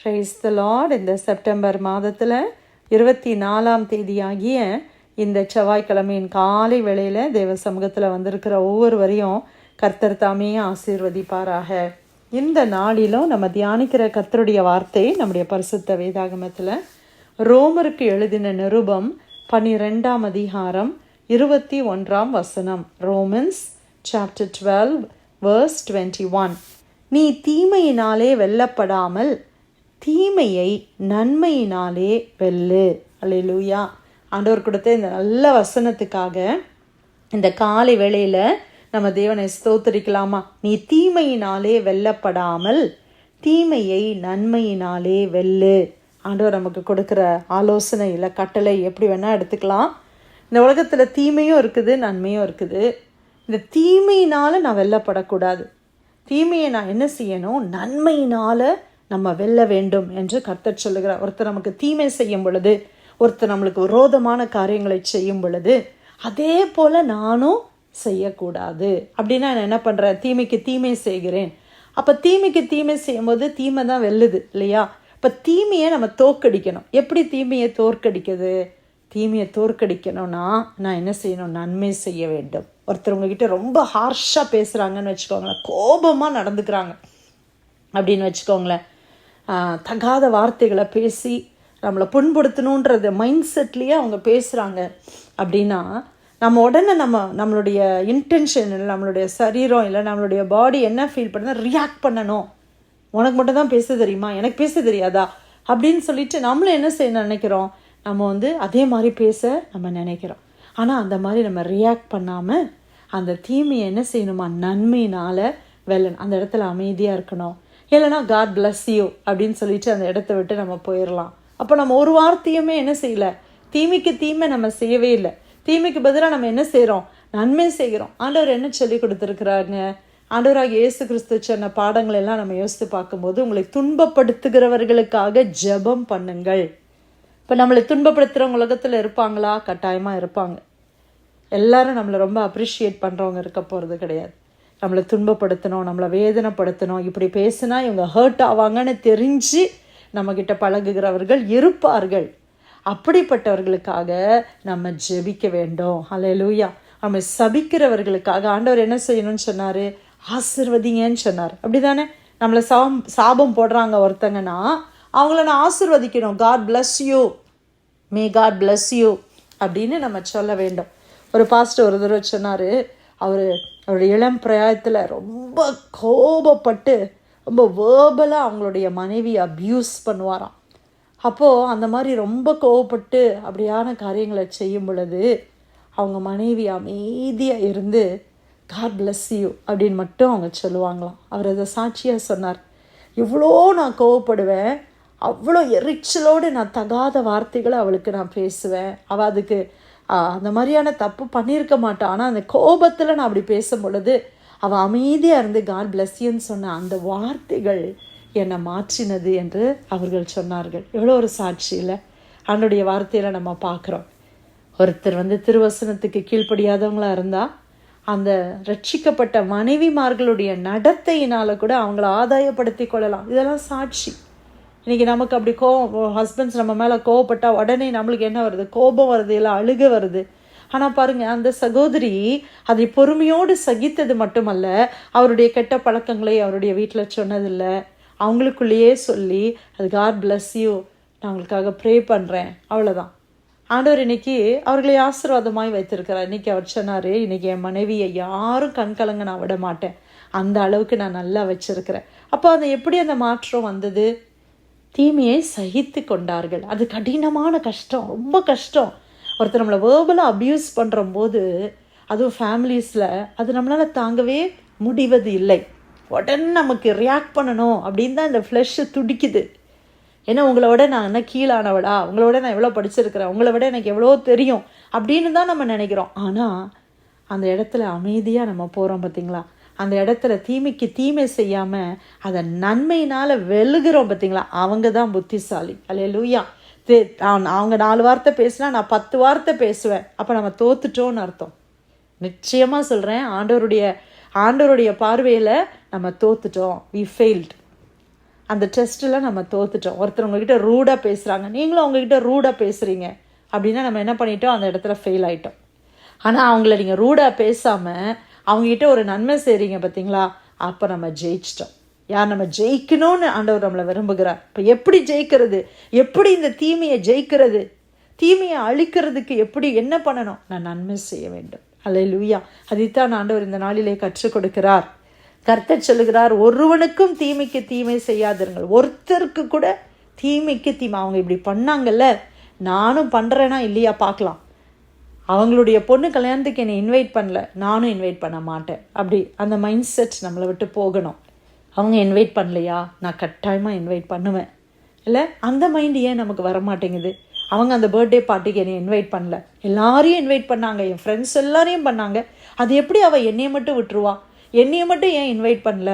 Praise the Lord. இந்த September மாதத்தில் 24ஆம் தேதியாகிய இந்த செவ்வாய்க்கிழமையின் காலை வேளையில் தேவ சமூகத்தில் வந்திருக்கிற ஒவ்வொருவரையும் கர்த்தர் தாமே ஆசீர்வதிப்பாராக. இந்த நாளிலும் நம்ம தியானிக்கிற கர்த்தருடைய வார்த்தை நம்முடைய பரிசுத்த வேதாகமத்தில் ரோமருக்கு எழுதின நிருபம் 12ஆம் அதிகாரம் 21ஆம் வசனம். Romans chapter 12 verse 21. நீ தீமையினாலே வெல்லப்படாமல் தீமையை நன்மையினாலே வெல்லு. அல்லேலூயா. ஆண்டவர் கொடுத்த இந்த நல்ல வசனத்துக்காக இந்த காலை வேளையில் நம்ம தேவனை ஸ்தோத்திரிக்கலாமா? நீ தீமையினாலே வெல்லப்படாமல் தீமையை நன்மையினாலே வெல்லு. ஆண்டவர் நமக்கு கொடுக்குற ஆலோசனை இல்லை கட்டளை எப்படி வேணால் எடுத்துக்கலாம். இந்த உலகத்தில் தீமையும் இருக்குது, நன்மையும் இருக்குது. இந்த தீமையினால் நான் வெல்லப்படக்கூடாது. தீமையை நான் என்ன செய்யணும்? நன்மையினால் நம்ம வெல்ல வேண்டும் என்று கர்த்தர் சொல்லுகிறார். ஒருத்தர் நமக்கு தீமை செய்யும் பொழுது, ஒருத்தர் நம்மளுக்கு விரோதமான காரியங்களை செய்யும் பொழுது, அதே போல் நானும் செய்யக்கூடாது. அப்படின்னா நான் என்ன பண்ணுறேன்? தீமைக்கு தீமை செய்கிறேன். அப்போ தீமைக்கு தீமை செய்யும்போது தீமை தான் வெல்லுது இல்லையா? இப்போ தீமையை நம்ம தோற்கடிக்கணும். எப்படி தீமையை தோற்கடிக்குது? தீமையை தோற்கடிக்கணும்னா நான் என்ன செய்யணும்? நன்மை செய்ய வேண்டும். ஒருத்தர் உங்ககிட்ட ரொம்ப ஹார்ஷாக பேசுகிறாங்கன்னு வச்சுக்கோங்களேன், கோபமாக நடந்துக்கிறாங்க அப்படின்னு வச்சுக்கோங்களேன், தகாத வார்த்தைகளை பேசி நம்மளை புண்படுத்தணுன்றது மைண்ட் செட்லேயே அவங்க பேசுகிறாங்க அப்படின்னா நம்ம உடனே நம்மளுடைய இன்டென்ஷன் இல்லை, நம்மளுடைய சரீரம் இல்லை, நம்மளுடைய பாடி என்ன ஃபீல் பண்ணுறதா ரியாக்ட் பண்ணணும். உனக்கு மட்டும் தான் பேச தெரியுமா, எனக்கு பேச தெரியாதா அப்படின்னு சொல்லிட்டு நம்மளும் என்ன செய்ய நினைக்கிறோம்? நம்ம அதே மாதிரி பேச நம்ம நினைக்கிறோம். ஆனால் அந்த மாதிரி நம்ம ரியாக்ட் பண்ணாமல் அந்த தீமையை என்ன செய்யணுமா? நன்மையினால் வெல்லணும். அந்த இடத்துல அமைதியாக இருக்கணும். இல்லைனா God bless you அப்படின்னு சொல்லிட்டு அந்த இடத்த விட்டு நம்ம போயிடலாம். அப்போ நம்ம ஒரு வார்த்தையுமே என்ன செய்யலை? தீமைக்கு தீமை நம்ம செய்யவே இல்லை. தீமைக்கு பதிலாக நம்ம என்ன செய்கிறோம்? நன்மை செய்கிறோம். ஆண்டவர் என்ன சொல்லி கொடுத்துருக்குறாங்க? ஆண்டவராக இயேசு கிறிஸ்து சொன்ன பாடங்கள் எல்லாம் நம்ம யோசித்து பார்க்கும்போது, உங்களை துன்பப்படுத்துகிறவர்களுக்காக ஜெபம் பண்ணுங்கள். இப்போ நம்மளை துன்பப்படுத்துகிறவங்க உலகத்தில் இருப்பாங்களா? கட்டாயமாக இருப்பாங்க. எல்லாரும் நம்மளை ரொம்ப அப்ரிஷியேட் பண்ணுறவங்க இருக்க போகிறது கிடையாது. நம்மளை துன்பப்படுத்தணும், நம்மளை வேதனைப்படுத்தணும், இப்படி பேசினா இவங்க ஹர்ட் ஆவாங்கன்னு தெரிஞ்சு நம்மக்கிட்ட பழகுகிறவர்கள் இருப்பார்கள். அப்படிப்பட்டவர்களுக்காக நம்ம ஜெபிக்க வேண்டும். அல்லேலூயா. நம்ம சபிக்கிறவர்களுக்காக ஆண்டவர் என்ன செய்யணும்னு சொன்னார்? ஆசீர்வதிங்கன்னு சொன்னார். அப்படி தானே? நம்மளை சாபம் போடுறாங்க ஒருத்தங்கன்னா, அவங்கள நான் ஆசீர்வதிக்கணும். God bless you, may God bless you அப்படின்னு நம்ம சொல்ல வேண்டும். ஒரு பாஸ்டர் ஒரு தடவை சொன்னார், அவருடைய இளம் பிராயத்தில் ரொம்ப கோபப்பட்டு ரொம்ப வேர்பலாக அவங்களுடைய மனைவி அப்யூஸ் பண்ணுவாராம். அப்போது அந்த மாதிரி ரொம்ப கோபப்பட்டு அப்படியான காரியங்களை செய்யும் பொழுது அவங்க மனைவி அமைதியாக இருந்து God bless you அப்படின்னு மட்டும் அவங்க சொல்லுவாங்களாம். அவர் அதை சாட்சியாக சொன்னார். எவ்வளோ நான் கோவப்படுவேன், அவ்வளோ எரிச்சலோடு நான் தகாத வார்த்தைகளை அவளுக்கு நான் பேசுவேன். அவள் அதுக்கு அந்த மாதிரியான தப்பு பண்ணியிருக்க மாட்டான். ஆனால் அந்த கோபத்தில் நான் அப்படி பேசும் பொழுது அவள் அமைதியாக இருந்து God bless youன்னு சொன்ன அந்த வார்த்தைகள் என்னை மாற்றினது என்று அவர்கள் சொன்னார்கள். எவ்வளோ ஒரு சாட்சி இல்லை? அவனுடைய வார்த்தையில் நம்ம பார்க்குறோம். ஒருத்தர் திருவசனத்துக்கு கீழ்ப்படியாதவங்களாக இருந்தால் அந்த ரட்சிக்கப்பட்ட மனைவிமார்களுடைய நடத்தையினால் கூட அவங்கள ஆதாயப்படுத்தி கொள்ளலாம். இதெல்லாம் சாட்சி. இன்றைக்கி நமக்கு அப்படி ஹஸ்பண்ட்ஸ் நம்ம மேலே கோவப்பட்டால் உடனே நம்மளுக்கு என்ன வருது? கோபம் வருது, இல்லை அழுக வருது. ஆனால் பாருங்கள், அந்த சகோதரி அதை பொறுமையோடு சகித்தது மட்டுமல்ல, அவருடைய கெட்ட பழக்கங்களை அவருடைய வீட்டில் சொன்னதில்லை. அவங்களுக்குள்ளேயே சொல்லி அது God bless you, நான் அவங்களுக்காக ப்ரே பண்ணுறேன், அவ்வளோதான். ஆண்டவர் இன்னைக்கு அவர்களை ஆசீர்வாதமாய் வைத்திருக்கிறார். இன்றைக்கி அவர் சொன்னார், இன்றைக்கி என் மனைவியை யாரும் கண்கலங்க நான் விட மாட்டேன், அந்த அளவுக்கு நான் நல்லா வச்சுருக்கிறேன். அப்போ அது எப்படி அந்த மாற்றம் வந்தது? தீமையை சகித்து கொண்டார்கள். அது கடினமான கஷ்டம், ரொம்ப கஷ்டம். ஒருத்தர் நம்மளை வேர்பலாக அப்யூஸ் பண்ணுற போது, அதுவும் ஃபேமிலிஸில், அது நம்மளால் தாங்கவே முடிவது இல்லை. உடனே நமக்கு ரியாக்ட் பண்ணணும் அப்படின்னு தான் இந்த ஃப்ளஷ் துடிக்குது. ஏன்னா உங்களை விட நான் என்ன கீழானவடா, உங்களை விட நான் எவ்வளோ படிச்சிருக்கிறேன், உங்களை விட எனக்கு எவ்வளோ தெரியும் அப்படின்னு தான் நம்ம நினைக்கிறோம். ஆனால் அந்த இடத்துல அமைதியாக நம்ம போகிறோம் பார்த்தீங்களா? அந்த இடத்துல தீமைக்கு தீமை செய்யாமல் அதை நன்மையினால் வெல்லுகிறோம் பார்த்தீங்களா? அவங்க தான் புத்திசாலி. அல்லேலூயா. அவங்க 4 வார்த்தை பேசினா நான் 10 வார்த்தை பேசுவேன். அப்போ நம்ம தோத்துட்டோன்னு அர்த்தம். நிச்சயமாக சொல்கிறேன், ஆண்டவருடைய பார்வையில் நம்ம தோத்துட்டோம், we failed. அந்த டெஸ்ட்டில் நம்ம தோத்துட்டோம். ஒருத்தர் உங்ககிட்ட ரூடாக பேசுகிறாங்க, நீங்களும் அவங்ககிட்ட ரூடாக பேசுகிறீங்க அப்படின்னா நம்ம என்ன பண்ணிட்டோம், அந்த இடத்துல ஃபெயில் ஆகிட்டோம். ஆனால் அவங்கள நீங்கள் ரூடாக பேசாமல் அவங்ககிட்ட ஒரு நன்மை செய்கிறீங்க பார்த்தீங்களா, அப்போ நம்ம ஜெயிச்சிட்டோம். யார் நம்ம ஜெயிக்கணும்னு ஆண்டவர் நம்மளை விரும்புகிறார். இப்போ எப்படி ஜெயிக்கிறது, எப்படி இந்த தீமையை ஜெயிக்கிறது, தீமையை அழிக்கிறதுக்கு எப்படி என்ன பண்ணணும், நான் நன்மை செய்ய வேண்டும். அல்லேலூயா. அதைத்தான் ஆண்டவர் இந்த நாளிலே கற்றுக் கொடுக்கிறார். கர்த்தர் சொல்லுகிறார், ஒருவனுக்கும் தீமைக்கு தீமை செய்யாதிருங்கள். ஒருத்தருக்கு கூட தீமைக்கு தீமை, அவங்க இப்படி பண்ணாங்கல்ல, நானும் பண்ணுறேன்னா இல்லையா பார்க்கலாம். அவங்களுடைய பொண்ணு கல்யாணத்துக்கு என்னை இன்வைட் பண்ணல, நானும் இன்வைட் பண்ண மாட்டேன். அப்படி அந்த மைண்ட் செட் நம்மளை விட்டு போகணும். அவங்க இன்வைட் பண்ணலையா, நான் கட்டாயமாக இன்வைட் பண்ணுவேன். இல்லை, அந்த மைண்ட் ஏன் நமக்கு வர மாட்டேங்குது? அவங்க அந்த பர்த்டே பார்ட்டிக்கு என்னை இன்வைட் பண்ணல, எல்லாரையும் இன்வைட் பண்ணாங்க, என் ஃப்ரெண்ட்ஸ் எல்லாரையும் பண்ணாங்க, அது எப்படி அவள் என்னையை மட்டும் விட்டுருவா, என்னையை மட்டும் ஏன் இன்வைட் பண்ணல?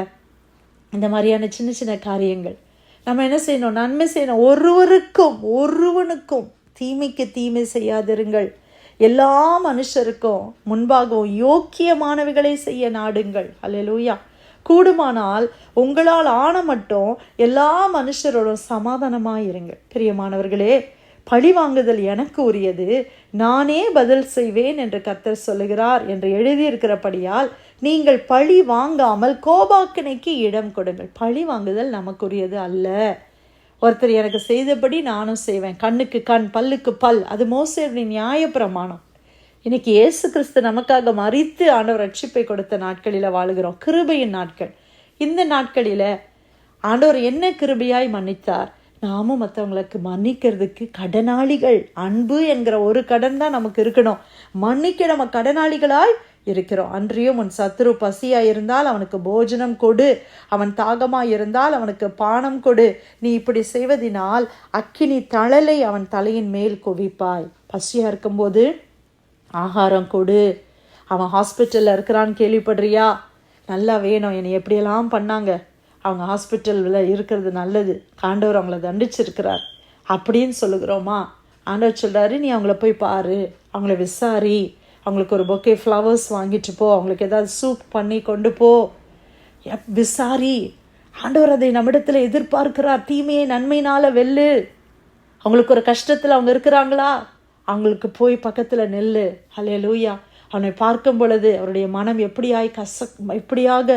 இந்த மாதிரியான சின்ன சின்ன காரியங்கள் நம்ம என்ன செய்யணும், நன்மை செய்யணும். ஒருவனுக்கும் தீமைக்கு தீமை செய்யாதிருங்கள், எல்லா மனுஷருக்கும் முன்பாகவும் யோக்கியமானவைகளை செய்ய நாடுங்கள். அல்லேலூயா. கூடுமானால் உங்களால் ஆன மட்டும் எல்லா மனுஷரோடும் சமாதானமாயிருங்கள். பிரியமானவர்களே, பழி வாங்குதல் எனக்கு உரியது, நானே பதில் செய்வேன் என்று கர்த்தர் சொல்லுகிறார் என்று எழுதியிருக்கிறபடியால் நீங்கள் பழி வாங்காமல் கோபாக்கினைக்கு இடம் கொடுங்கள். பழி வாங்குதல் நமக்குரியது அல்ல. ஒருத்தர் எனக்கு செய்தபடி நானும் செய்வேன், கண்ணுக்கு கண் பல்லுக்கு பல், அது மோசேயுடைய நியாயப்பிரமாணம். இன்னைக்கு இயேசு கிறிஸ்து நமக்காக மரித்து ஆண்டவர் ரட்சிப்பை கொடுத்த நாட்களில் வாழுகிறோம், கிருபையின் நாட்கள். இந்த நாட்களில் ஆண்டவர் என்ன கிருபையாய் மன்னித்தார், நாமும் மற்றவங்களுக்கு மன்னிக்கிறதுக்கு கடனாளிகள். அன்பு என்கிற ஒரு கடன் தான் நமக்கு இருக்கணும், மன்னிக்க நம்ம கடனாளிகளாய் இருக்கிறோம். அன்றியும் உன் சத்துரு பசியாய் இருந்தால் அவனுக்கு போஜனம் கொடு, அவன் தாகமாய் இருந்தால் அவனுக்கு பானம் கொடு, நீ இப்படி செய்வதினால் அக்கினி தழலை அவன் தலையின் மேல் குவிப்பாய். பசியா இருக்கும்போது ஆகாரம் கொடு. அவன் ஹாஸ்பிட்டலில் இருக்கிறான்னு கேள்விப்படுறியா, நல்லா வேணும், என்னை எப்படியெல்லாம் பண்ணாங்க, அவங்க ஹாஸ்பிட்டலில் இருக்கிறது நல்லது, ஆண்டவர் அவங்கள தண்டிச்சிருக்கிறார் அப்படின்னு சொல்லுகிறோமா? ஆண்டவர் சொல்கிறாரு, நீ அவங்கள போய் பாரு, அவங்கள விசாரி, அவங்களுக்கு ஒரு பொக்கே ஃப்ளவர்ஸ் வாங்கிட்டு போ, அவங்களுக்கு ஏதாவது சூப் பண்ணி கொண்டு போ, விசாரி. ஆண்டவர் அதை நம்மிடத்தில் எதிர்பார்க்கிறார். தீமையை நன்மையினால் வெல்லு. அவங்களுக்கு ஒரு கஷ்டத்தில் அவங்க இருக்கிறாங்களா, அவங்களுக்கு போய் பக்கத்தில் நெல்லு. அல்லேலூயா. அவனை பார்க்கும் பொழுது அவருடைய மனம் எப்படியாக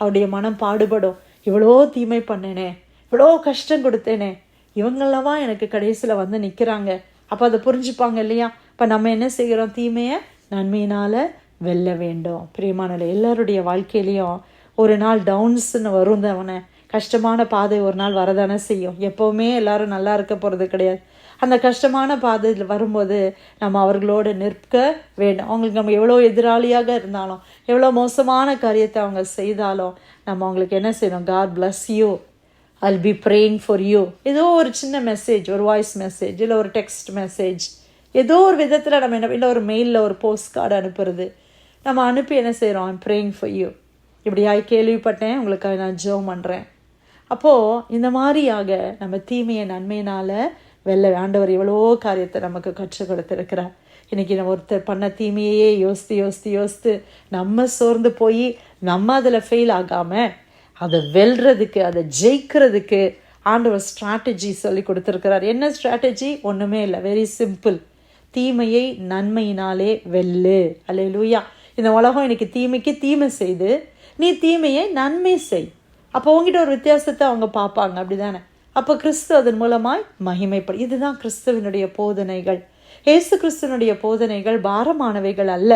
அவருடைய மனம் பாடுபடும். இவ்வளோ தீமை பண்ணேனே, இவ்வளோ கஷ்டம் கொடுத்தேனே, இவங்களவா எனக்கு கடைசியில் வந்து நிற்கிறாங்க. அப்போ அதை புரிஞ்சுப்பாங்க இல்லையா? இப்போ நம்ம என்ன செய்கிறோம், தீமையை நன்மையினால் வெல்ல வேண்டும். பிரியமானவர்களே, எல்லாருடைய வாழ்க்கையிலையும் ஒரு நாள் டவுன்ஸ்ன்னு வரும், அவனை கஷ்டமான பாதை ஒரு நாள் வரதானே செய்யும். எப்போவுமே எல்லாரும் நல்லா இருக்க போகிறது கிடையாது. அந்த கஷ்டமான பாதையில் வரும்போது நம்ம அவர்களோடு நிற்க வேண்டும். அவங்களுக்கு நம்ம எவ்வளோ எதிராளியாக இருந்தாலும், எவ்வளோ மோசமான காரியத்தை அவங்க செய்தாலும் நம்ம அவங்களுக்கு என்ன செய்யணும், God bless you, I'll be praying for you. ஏதோ ஒரு சின்ன மெசேஜ், ஒரு வாய்ஸ் மெசேஜ், இல்லை ஒரு டெக்ஸ்ட் மெசேஜ், ஏதோ ஒரு விதத்தில் நம்ம என்ன, இல்லை ஒரு மெயிலில் ஒரு போஸ்ட் கார்டு அனுப்புறது, நம்ம அனுப்பி என்ன செய்கிறோம், I'm praying for you, இப்படியாய் கேள்விப்பட்டேன், உங்களுக்காக நான் ஜெபம் பண்ணுறேன். அப்போது இந்த மாதிரியாக நம்ம தீமையை நன்மையினால் வெல்ல ஆண்டவர் எவ்வளோ காரியத்தை நமக்கு கற்றுக் கொடுத்துருக்கிறார். இன்றைக்கி நம்ம ஒருத்தர் பண்ண தீமையே யோசித்து நம்ம சோர்ந்து போய் நம்ம அதில் ஃபெயில் ஆகாமல் அதை வெல்றதுக்கு, அதை ஜெயிக்கிறதுக்கு ஆண்டவர் ஸ்ட்ராட்டஜி சொல்லி கொடுத்துருக்கிறார். என்ன ஸ்ட்ராட்டஜி? ஒன்றுமே இல்லை, வெரி சிம்பிள். தீமையை நன்மையினாலே வெல்லு. அல்லேலூயா. இந்த உலகம் இன்னைக்கு தீமைக்கு தீமை செய்து, நீ தீமையை நன்மை செய். அப்போ உங்ககிட்ட ஒரு வித்தியாசத்தை அவங்க பார்ப்பாங்க, அப்படி தானே? அப்போ கிறிஸ்து அதன் மூலமாய் மகிமைப்படும். இதுதான் கிறிஸ்துவனுடைய போதனைகள். இயேசு கிறிஸ்துவனுடைய போதனைகள் பாரமானவைகள் அல்ல.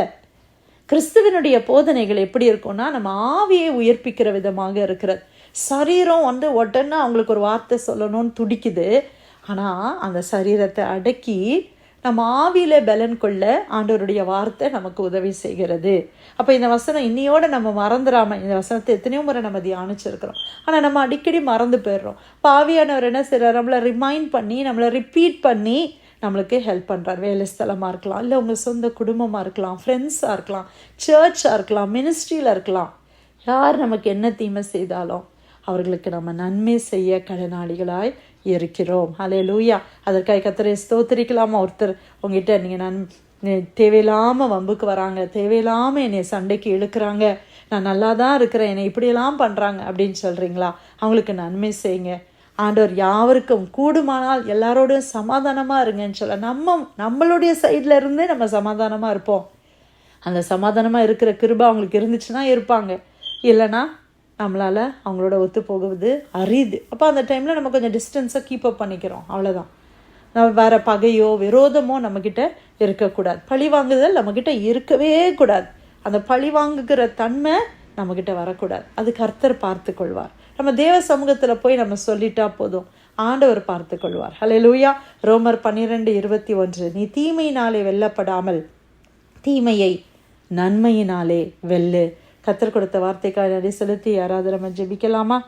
கிறிஸ்துவனுடைய போதனைகள் எப்படி இருக்கும்னா, நம்ம ஆவியை உயிர்ப்பிக்கிற விதமாக இருக்கிறது. சரீரம் உடனே அவங்களுக்கு ஒரு வார்த்தை சொல்லணும்னு துடிக்குது. ஆனால் அந்த சரீரத்தை அடக்கி நம்ம ஆவியில் பலன் கொள்ள ஆண்டவருடைய வார்த்தை நமக்கு உதவி செய்கிறது. அப்போ இந்த வசனம் இன்னையோடு நம்ம மறந்துடாமல், இந்த வசனத்தை எத்தனையோ முறை நம்ம தியானிச்சிருக்கிறோம், ஆனால் நம்ம அடிக்கடி மறந்து போயிடுறோம். இப்போ ஆவியானவர் என்ன செய்கிறார், நம்மளை ரிமைண்ட் பண்ணி, நம்மளை ரிப்பீட் பண்ணி நம்மளுக்கு ஹெல்ப் பண்ணுறார். வேலை ஸ்தலமாக இருக்கலாம், இல்லை உங்கள் சொந்த குடும்பமாக இருக்கலாம், ஃப்ரெண்ட்ஸாக இருக்கலாம், சர்ச்சாக இருக்கலாம், மினிஸ்ட்ரியில் இருக்கலாம். யார் நமக்கு என்ன தீமை செய்தாலும் அவர்களுக்கு நம்ம நன்மை செய்ய கடனாளிகளாய் இருக்கிறோம். ஹல்லேலூயா. அதற்காக கர்த்தரை ஸ்தோத்திரிக்கலாமா? ஒருத்தர் உங்ககிட்ட நீங்கள் தேவையில்லாமல் வம்புக்கு வராங்க, தேவையில்லாமல் என்னை சண்டைக்கு இழுக்கிறாங்க, நான் நல்லா தான் இருக்கிறேன், என்னை இப்படியெல்லாம் பண்ணுறாங்க அப்படின்னு சொல்கிறீங்களா? அவங்களுக்கு நன்மை செய்யுங்க. ஆண்டவர் யாவருக்கும் கூடுமானால் எல்லாரோடையும் சமாதானமாக இருங்கன்னு சொல்ல, நம்மளுடைய சைடில் இருந்து நம்ம சமாதானமாக இருப்போம். அந்த சமாதானமாக இருக்கிற கிருபை அவங்களுக்கு இருந்துச்சுன்னா இருப்பாங்க, இல்லைன்னா நம்மளால் அவங்களோட ஒத்து போகுவது அரிது. அப்போ அந்த டைமில் நம்ம கொஞ்சம் டிஸ்டன்ஸை கீப் அப் பண்ணிக்கிறோம், அவ்வளோதான். நம்ம வேறு பகையோ விரோதமோ நம்மக்கிட்ட இருக்கக்கூடாது. பழி வாங்குதல் நம்மக்கிட்ட இருக்கவே கூடாது. அந்த பழி வாங்குகிற தன்மை நம்மக்கிட்ட வரக்கூடாது. அது கர்த்தர் பார்த்து கொள்வார். நம்ம தேவ சமூகத்தில் போய் நம்ம சொல்லிட்டா போதும், ஆண்டவர் பார்த்து கொள்வார். ஹல்லேலூயா. ரோமர் 12:21, நீ தீமையினாலே வெல்லப்படாமல் தீமையை நன்மையினாலே வெல்லு. கர்த்தர் கொடுத்த வார்த்தைக்காக நன்றி செலுத்தி யாராவது நம்ம ஜெபிக்கலாமா?